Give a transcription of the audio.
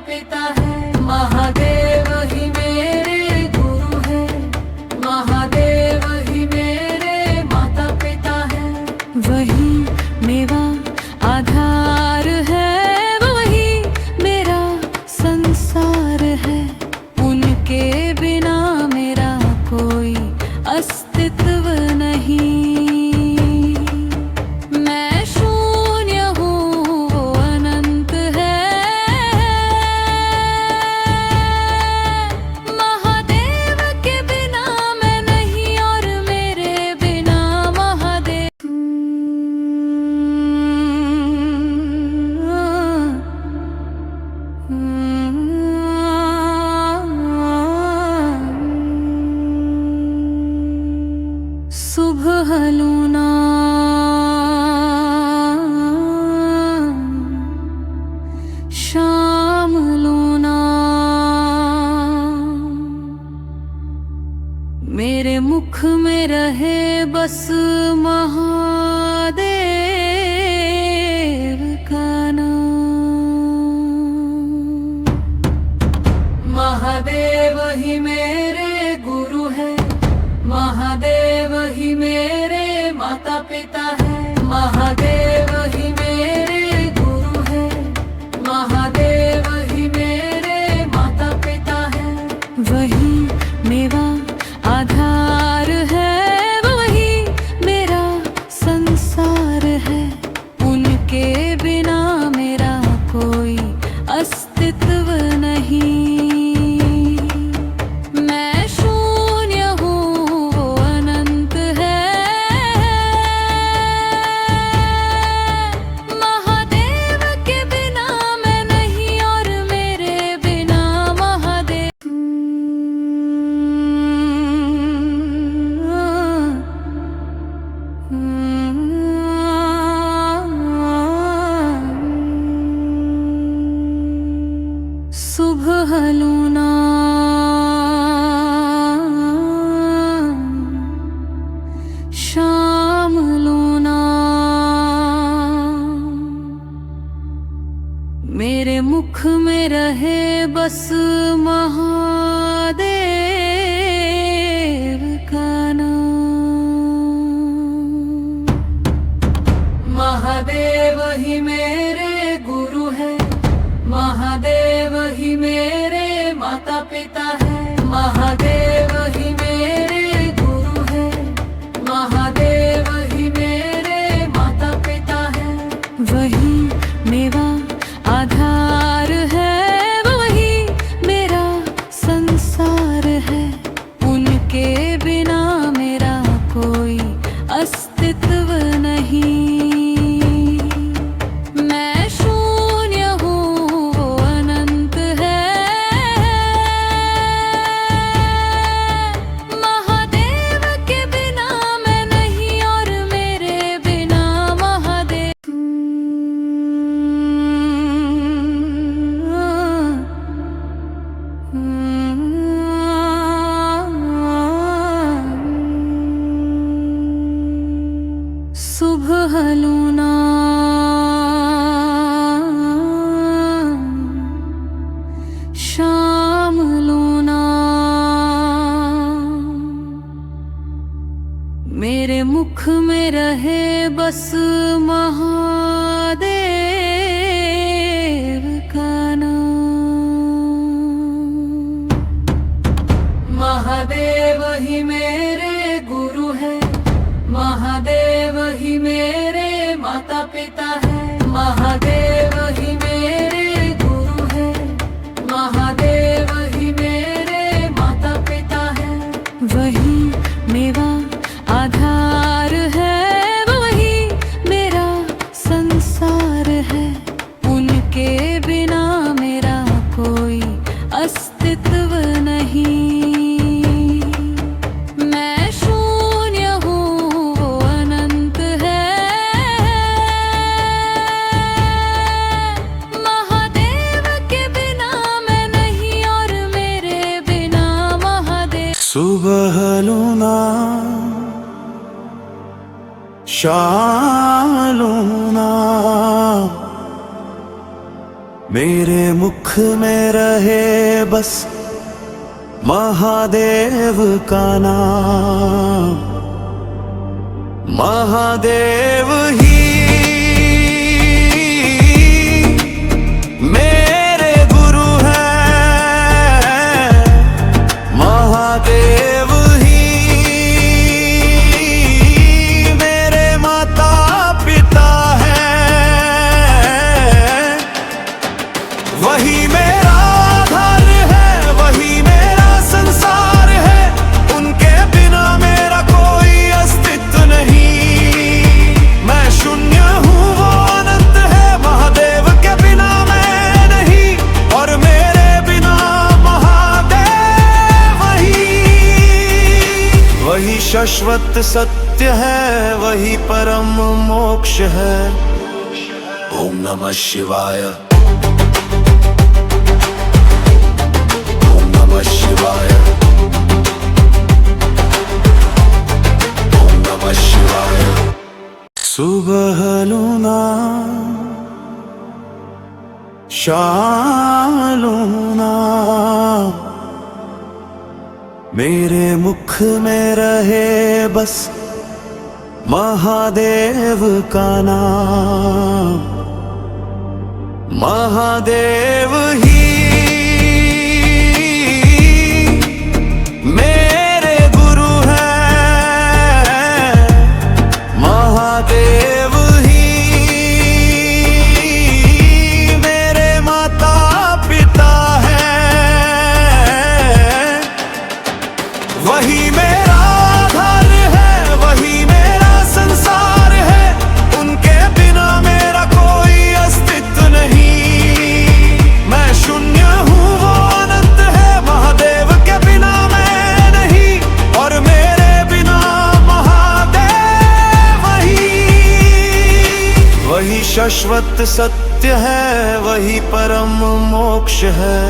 पिता है। महादेव ही मेरे गुरु है, महादेव ही मेरे माता पिता है। वही मेरा आधार है, वही मेरा संसार है। उनके बिना मेरा कोई अस्तित्व नहीं। मैं शून्य हूँ, वो अनंत है। महादेव के बिना मैं नहीं, और मेरे बिना महादेव। सुबह लूना शाम लूना, मेरे मुख में रहे बस महादेव का नाम। महादेव ही मेरे गुरु है, महादेव ही मेरे माता पिता है। महादेव ही मेरे गुरु है, महादेव ही मेरे माता पिता है। वही मेरा आधार है, वही मेरा संसार है। उनके बिना मेरा कोई अस्तित्व नहीं। मैं शून्य हूँ, वो अनंत है। महादेव के बिना मैं नहीं, और मेरे बिना महादेव। सुबह लूना शाम लूना, मेरे मुख में रहे बस महादेव का नाम। महादेव ही मेरे गुरु है, महादेव ही मेरे माता पिता है। महादेव ही मेरे गुरु है, महादेव ही मेरे माता पिता है। वही मेरा आधार है, वही मेरा संसार है। उनके बिना मेरा कोई अस्तित्व नहीं। मैं शून्य हूँ, वो अनंत है। महादेव के बिना मैं नहीं, और मेरे बिना महादेव। सुबह लूना शाम लूना, मेरे मुख में रहे बस महादेव का नाम। महादेव ही मेरे गुरु है, महादेव ही मेरे माता पिता है। महादेव ही मेरे गुरु है, महादेव ही मेरे माता पिता है। वही मेरा आधार है, वही मेरा संसार है। उनके बिना मेरा कोई अस्तित्व नहीं। मैं शून्य हूँ, वो अनंत है। महादेव के बिना मैं नहीं, और मेरे बिना महादेव। सुबह लूना शाम लूना, मेरे मुख में रहे बस महादेव का नाम। महादेव ही मेरे गुरु हैं, महादेव ही मेरे माता पिता हैं। वही मेरा घर है, वही मेरा संसार है, उनके बिना मेरा कोई अस्तित्व नहीं। मैं शून्य हूँ, वो अनंत है, महादेव के बिना मैं नहीं, और मेरे बिना महादेव ही। वही शाश्वत सत्य है, वही परम मोक्ष है। ओम नमः शिवाय। ओम नमः शिवाय। ओम नमः शिवाय। सुबह लूना शाम लूना, मेरे मुख में रहे बस महादेव का नाम। महादेव ही मेरे गुरु हैं, महादेव ही मेरे माता पिता हैं। वही मेरा घर है, वही मेरा संसार है, उनके बिना मेरा कोई अस्तित्व नहीं। मैं शून्य हूँ, वो अनंत है, महादेव के बिना मैं नहीं, और मेरे बिना महादेव ही। वही शाश्वत सत्य है, वही परम मोक्ष है।